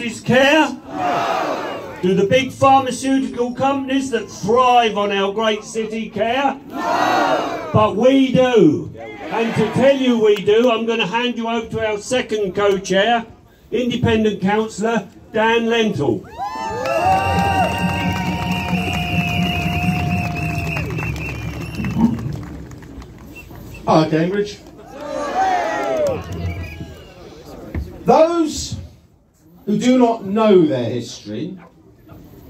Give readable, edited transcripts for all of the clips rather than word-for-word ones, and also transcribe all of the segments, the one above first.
nurses care? No. Do the big pharmaceutical companies that thrive on our great city care? No. But we do. And to tell you we do, I'm going to hand you over to our second co-chair, independent councillor Dan Lentle. Hi, Cambridge. Those who do not know their history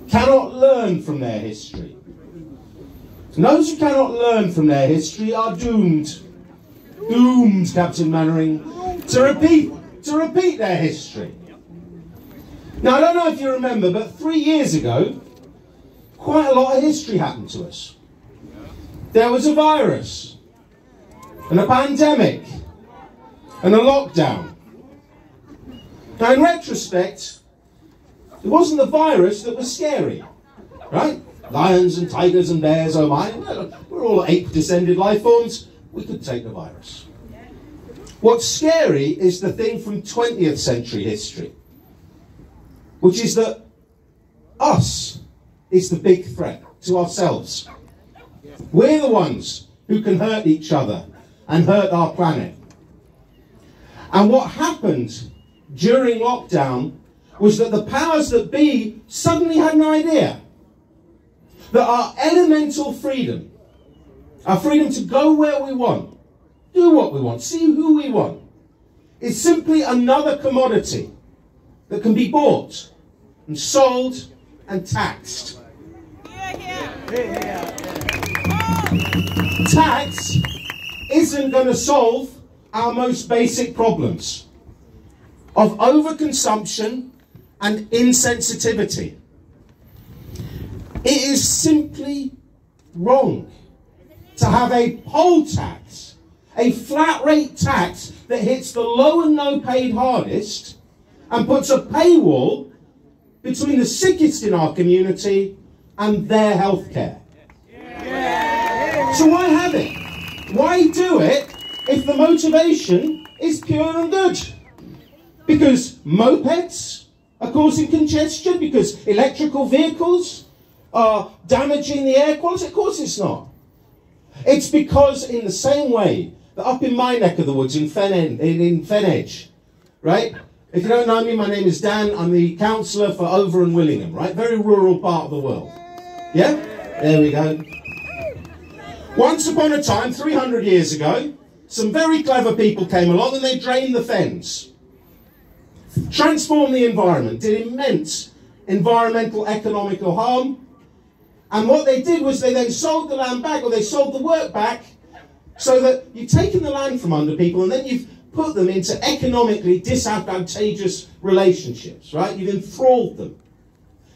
cannot learn from their history. And those who cannot learn from their history are doomed. Doomed, Captain Mannering, to repeat their history. Now, I don't know if you remember, but 3 years ago, quite a lot of history happened to us. There was a virus, and a pandemic, and a lockdown. Now, in retrospect, it wasn't the virus that was scary, right? Lions and tigers and bears, oh my, we're all ape-descended life forms. We could take the virus. What's scary is the thing from 20th century history, which is that us is the big threat to ourselves. We're the ones who can hurt each other and hurt our planet. And what happened during lockdown was that the powers that be suddenly had an idea that our elemental freedom, our freedom to go where we want, do what we want, see who we want, is simply another commodity that can be bought and sold and taxed. Tax isn't going to solve our most basic problems of overconsumption and insensitivity. It is simply wrong to have a poll tax, a flat rate tax that hits the low and no paid hardest and puts a paywall between the sickest in our community and their healthcare. So why have it? Why do it if the motivation is pure and good? Because mopeds are causing congestion? Because electrical vehicles are damaging the air quality? Of course it's not. It's because in the same way that up in my neck of the woods in Fenedge, right? If you don't know me, my name is Dan. I'm the councillor for Over and Willingham, right? Very rural part of the world. Yeah? There we go. Once upon a time, 300 years ago, some very clever people came along and they drained the fens. Transformed the environment, did immense environmental, economical harm. And what they did was they then sold the land back, or they sold the work back, so that you've taken the land from under people and then you've put them into economically disadvantageous relationships, right? You've enthralled them.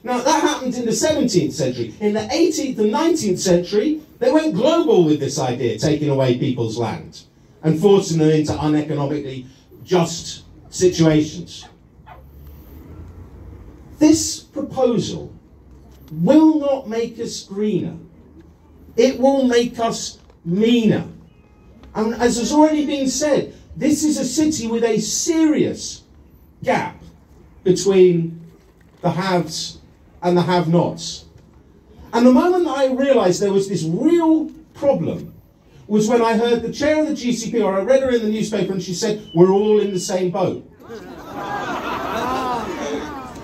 Now, that happened in the 17th century. In the 18th and 19th century, they went global with this idea, taking away people's land and forcing them into uneconomically just situations. This proposal will not make us greener. It will make us meaner. And as has already been said, this is a city with a serious gap between the haves and the have-nots. And the moment that I realised there was this real problem was when I heard the chair of the GCP, or I read her in the newspaper, and she said, we're all in the same boat.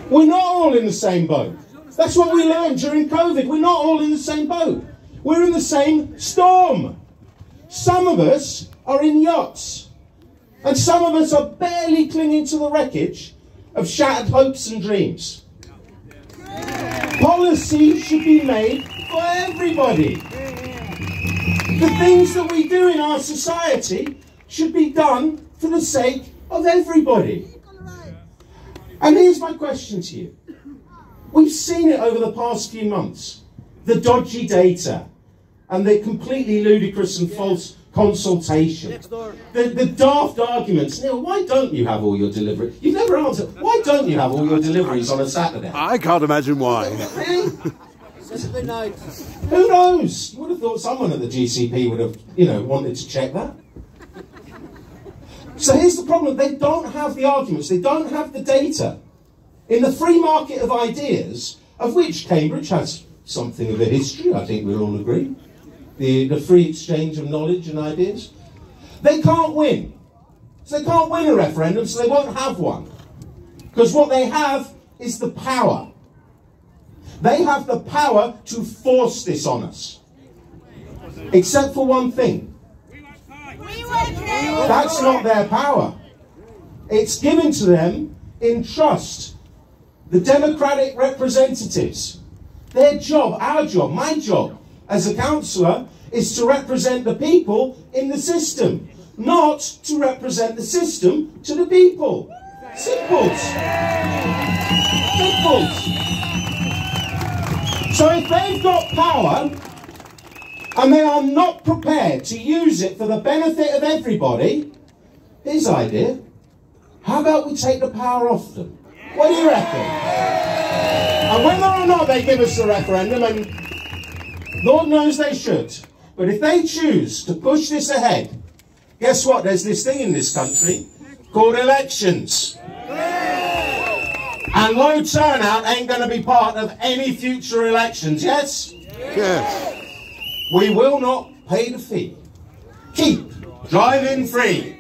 We're not all in the same boat. That's what we learned during COVID. We're not all in the same boat. We're in the same storm. Some of us are in yachts. And some of us are barely clinging to the wreckage of shattered hopes and dreams. Policy should be made for everybody. The things that we do in our society should be done for the sake of everybody. And here's my question to you. We've seen it over the past few months. The dodgy data and the completely ludicrous and false consultation. The daft arguments. Neil, why don't you have all your deliveries? You've never answered. Why don't you have all your deliveries on a Saturday? I can't imagine why. Really? Who knows? You would have thought someone at the GCP would have, wanted to check that. So here's the problem. They don't have the arguments. They don't have the data. in the free market of ideas, of which Cambridge has something of a history, I think we'll all agree, the free exchange of knowledge and ideas, they can't win. So they can't win a referendum, so they won't have one. Because what they have is the power. They have the power to force this on us. Except for one thing. That's not their power. It's given to them in trust. The democratic representatives. Their job, our job, my job as a councillor is to represent the people in the system, not to represent the system to the people. Simples. Simples. So if they've got power and they are not prepared to use it for the benefit of everybody, here's the idea. How about we take the power off them? What do you reckon? And whether or not they give us a referendum, and Lord knows they should, but if they choose to push this ahead, guess what? There's this thing in this country called elections. And low turnout ain't going to be part of any future elections, yes? Yes. We will not pay the fee. Keep driving free.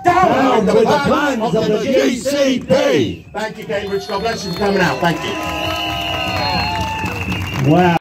Down with the plans of the GCP. Thank you, Cambridge. God bless you for coming out. Thank you. Wow.